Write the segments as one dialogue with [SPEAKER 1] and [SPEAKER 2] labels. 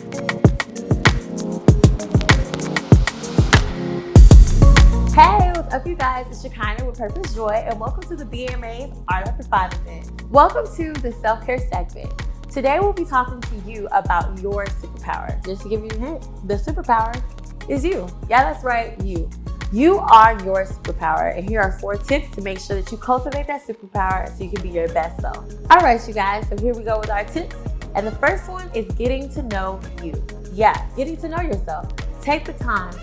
[SPEAKER 1] Hey, what's up, you guys? It's Shekinah with Purpose Joy, and welcome to the BMA's Art After 5 event. Welcome to the self-care segment. Today, we'll be talking to you about your superpower. Just to give you a hint, the superpower is you. Yeah, that's right, you. You are your superpower, and here are 4 tips to make sure that you cultivate that superpower so you can be your best self. All right, you guys, so here we go with our tips. And the first one is getting to know you. Yeah, getting to know yourself. Take the time.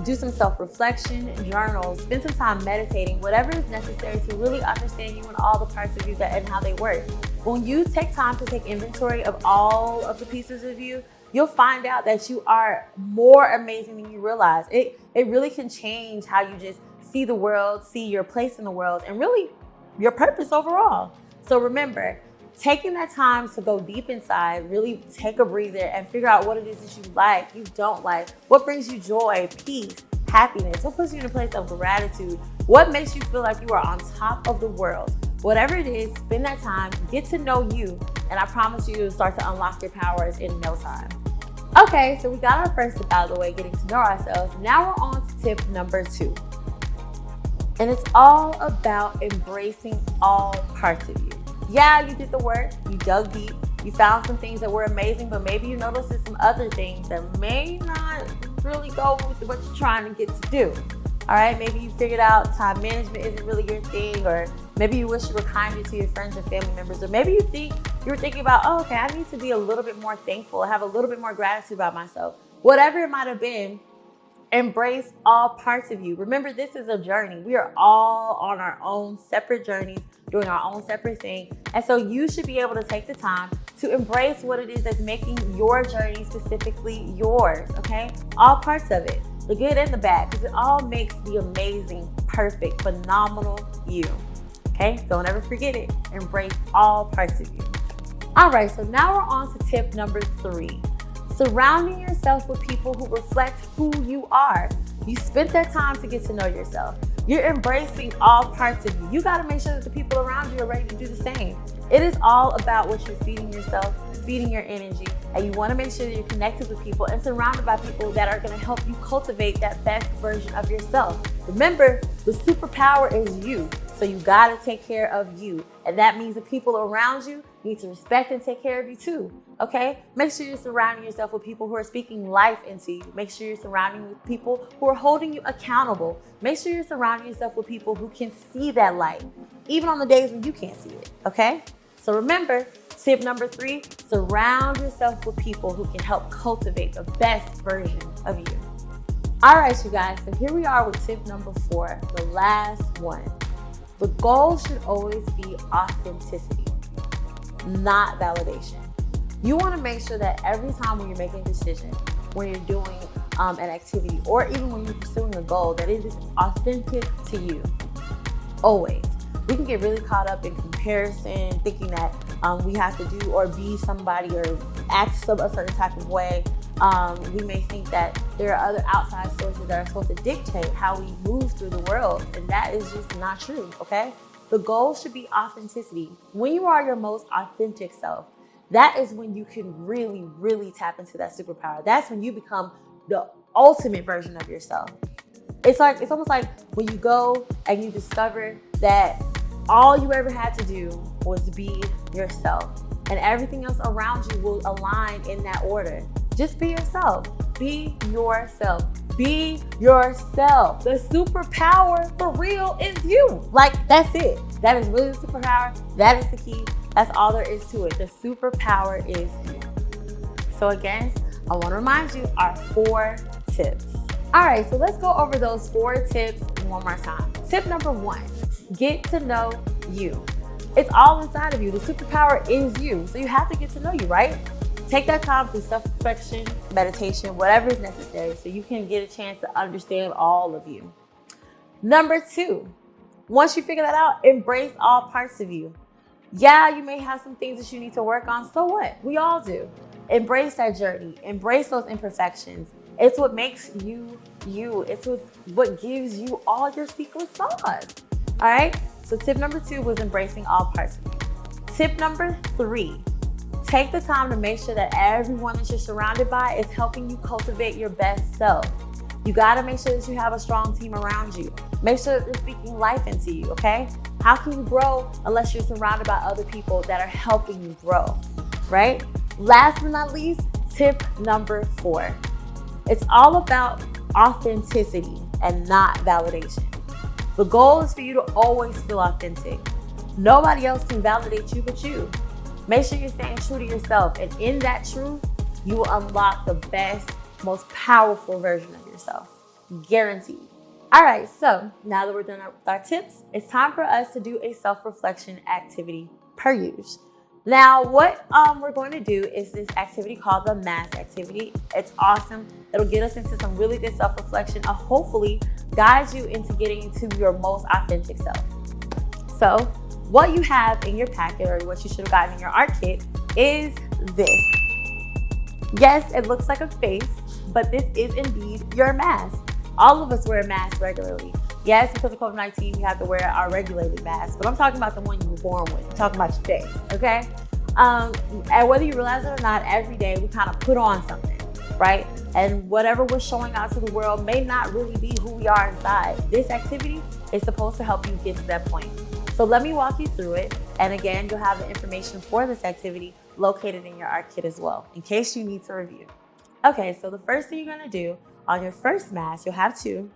[SPEAKER 1] Do some self-reflection, journal, spend some time meditating, whatever is necessary to really understand you and all the parts of you and how they work. When you take time to take inventory of all of the pieces of you, you'll find out that you are more amazing than you realize. It really can change how you just see the world, see your place in the world, and really your purpose overall. So remember, taking that time to go deep inside, really take a breather and figure out what it is that you like, you don't like, what brings you joy, peace, happiness, what puts you in a place of gratitude, what makes you feel like you are on top of the world. Whatever it is, spend that time, get to know you, and I promise you, you'll start to unlock your powers in no time. Okay, so we got our first tip out of the way, getting to know ourselves. Now we're on to tip number 2. And it's all about embracing all parts of you. Yeah, you did the work, you dug deep, you found some things that were amazing, but maybe you noticed some other things that may not really go with what you're trying to get to do. All right, maybe you figured out time management isn't really your thing, or maybe you wish you were kinder to your friends and family members, or maybe you were thinking about, oh, okay, I need to be a little bit more thankful, have a little bit more gratitude about myself. Whatever it might have been, embrace all parts of you. Remember, this is a journey. We are all on our own separate journeys, doing our own separate thing. And so you should be able to take the time to embrace what it is that's making your journey specifically yours, okay? All parts of it, the good and the bad, because it all makes the amazing, perfect, phenomenal you, okay? Don't ever forget it. Embrace all parts of you. All right, so now we're on to tip number 3. Surrounding yourself with people who reflect who you are. You spent that time to get to know yourself. You're embracing all parts of you. You got to make sure that the people around you are ready to do the same. It is all about what you're feeding yourself, feeding your energy, and you want to make sure that you're connected with people and surrounded by people that are going to help you cultivate that best version of yourself. Remember, the superpower is you. So you got to take care of you. And that means the people around you need to respect and take care of you too. Okay? Make sure you're surrounding yourself with people who are speaking life into you. Make sure you're surrounding you with people who are holding you accountable. Make sure you're surrounding yourself with people who can see that light, even on the days when you can't see it. Okay? So remember, tip number 3, surround yourself with people who can help cultivate the best version of you. All right, you guys. So here we are with tip number 4, the last one. The goal should always be authenticity, not validation. You want to make sure that every time when you're making a decision, when you're doing an activity, or even when you're pursuing a goal, that it is authentic to you. Always. We can get really caught up in comparison, thinking that we have to do or be somebody or act a certain type of way. We may think that there are other outside sources that are supposed to dictate how we move through the world, and that is just not true, okay? The goal should be authenticity. When you are your most authentic self, that is when you can really, really tap into that superpower. That's when you become the ultimate version of yourself. It's almost like when you go and you discover that all you ever had to do was be yourself, and everything else around you will align in that order. Just be yourself. Be yourself. Be yourself. The superpower for real is you. Like, that's it. That is really the superpower. That is the key. That's all there is to it. The superpower is you. So again, I want to remind you our 4 tips. All right, so let's go over those 4 tips one more time. Tip number 1, get to know you. It's all inside of you. The superpower is you. So you have to get to know you, right? Take that time for self-reflection, meditation, whatever is necessary so you can get a chance to understand all of you. Number 2, once you figure that out, embrace all parts of you. Yeah, you may have some things that you need to work on. So what? We all do. Embrace that journey. Embrace those imperfections. It's what makes you you. It's what gives you all your secret sauce. All right? So tip number 2 was embracing all parts of you. Tip number 3, Take the time to make sure that everyone that you're surrounded by is helping you cultivate your best self. You gotta make sure that you have a strong team around you. Make sure that they're speaking life into you, okay? How can you grow unless you're surrounded by other people that are helping you grow, right? Last but not least, tip number 4. It's all about authenticity and not validation. The goal is for you to always feel authentic. Nobody else can validate you but you. Make sure you're staying true to yourself, and in that truth, you will unlock the best, most powerful version of yourself. Guaranteed. All right, so now that we're done with our tips, it's time for us to do a self-reflection activity per use. Now, what we're going to do is this activity called the mask activity. It's awesome. It'll get us into some really good self-reflection and hopefully guide you into getting into your most authentic self. So what you have in your packet, or what you should have gotten in your art kit, is this. Yes, it looks like a face, but this is indeed your mask. All of us wear a mask regularly. Yes, because of COVID-19, we have to wear our regulated mask, but I'm talking about the one you were born with. I'm talking about your face, okay? And whether you realize it or not, every day we kind of put on something, right? And whatever we're showing out to the world may not really be who we are inside. This activity is supposed to help you get to that point. So let me walk you through it. And again, you'll have the information for this activity located in your art kit as well, in case you need to review. Okay, so the first thing you're gonna do on your first mask, you'll have 2.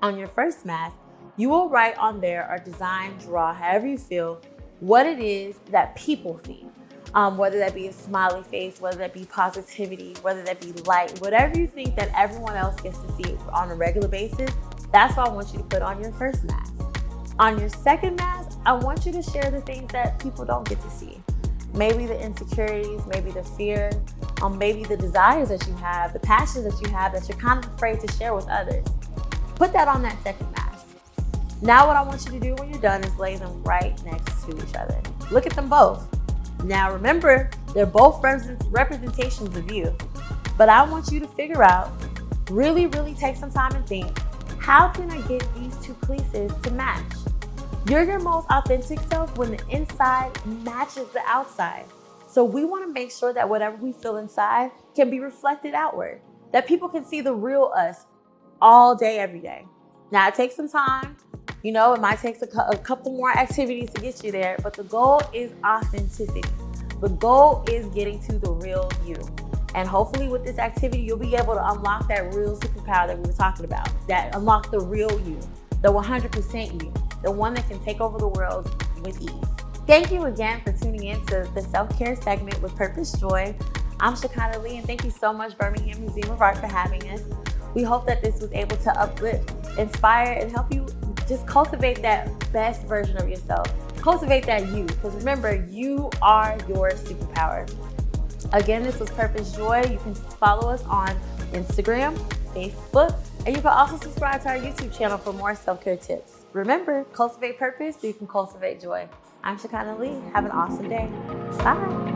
[SPEAKER 1] On your first mask, you will write on there or design, draw, however you feel, what it is that people see. Whether that be a smiley face, whether that be positivity, whether that be light, whatever you think that everyone else gets to see on a regular basis, that's what I want you to put on your first mask. On your second mask, I want you to share the things that people don't get to see. Maybe the insecurities, maybe the fear, maybe the desires that you have, the passions that you have that you're kind of afraid to share with others. Put that on that second mask. Now what I want you to do when you're done is lay them right next to each other. Look at them both. Now remember, they're both representations of you, but I want you to figure out, really take some time and think, how can I get these 2 pieces to match? You're your most authentic self when the inside matches the outside. So we want to make sure that whatever we feel inside can be reflected outward, that people can see the real us all day, every day. Now it takes some time. You know, it might take a couple more activities to get you there, but the goal is authenticity. The goal is getting to the real you. And hopefully with this activity, you'll be able to unlock that real superpower that we were talking about, that unlock the real you, the 100% you, the one that can take over the world with ease. Thank you again for tuning in to the self-care segment with Purpose Joy. I'm Shekinah Lee, and thank you so much, Birmingham Museum of Art, for having us. We hope that this was able to uplift, inspire, and help you just cultivate that best version of yourself. Cultivate that you, because remember, you are your superpower. Again, this was Purpose Joy. You can follow us on Instagram, Facebook, and you can also subscribe to our YouTube channel for more self-care tips. Remember, cultivate purpose so you can cultivate joy. I'm Shekinah Lee. Have an awesome day. Bye.